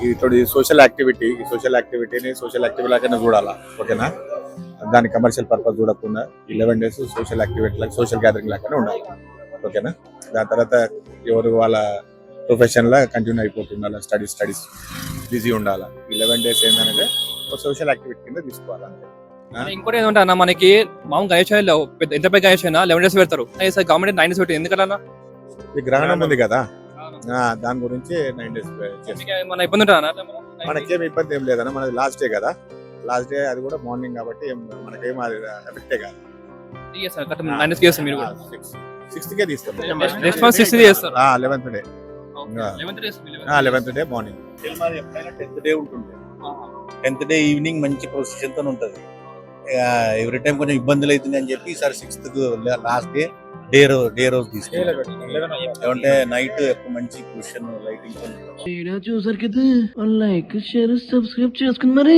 ఇతడి social యాక్టివిటీని social activity లాగానే చూడాలా, ఓకేనా? దాని కమర్షియల్ పర్పస్ చూడకుండా 11 days సోషల్ యాక్టివిటీ లాగా, సోషల్ గ్యాదరింగ్ లాగానే ఉండాలి, ఓకేనా? దాని తర్వాత ఎవరు వాళ్ళ ప్రొఫెషన్ లా కంటిన్యూ అయిపోతుండాలి, స్టడీస్ బిజీ ఉండాలి. 11 days ఏంటంటే సోషల్ యాక్టివిటీ కింద తీసుకోవాలి అంతే. ఇంకోటి ఏంటంటే అన్న, మనకి మామూలు గాయశాలలో ఎంత పెద్ద గాయశైనా 11 days పెడతారు. గవర్నమెంట్ 9 days పెట్టింది ఎందుకన్నా? ఈ గ్రహణం ఉంది కదా, దాని గురించి 9 days మన ఇబ్బంది ఉంటుందా? మనకేం ఇబ్బంది ఏం లేదన్న. మనది లాస్ట్ డే కదా, లాస్ట్ డే అది కూడా మార్నింగ్ కాబట్టి మనకేం అది ఎఫెక్టే కాదు. 9 days చేస్తారు మీరు కూడా. 6th కే తీస్తాం. నెక్స్ట్ మంత్ 6th చేస్తారు. 11th day 11th day morning. ఎప్పుడైనా 10th డే ఉంటుంది. 10th డే ఈవినింగ్ మంచి ప్రొసెషన్ తో ఉంటది. ఎవ్రీ టైం కొంచెం ఇబ్బందులు అవుతుంది అని చెప్పి ఈసారి 6th లాస్ట్ డే రోజు తీసుకెళ్ళారు. ఏమంటే నైట్ ఎక్కువ మంచి పొజిషన్ లైటింగ్ చూసారు కదా, లైక్ షేర్ సబ్స్క్రైబ్ చేసుకుని మరి.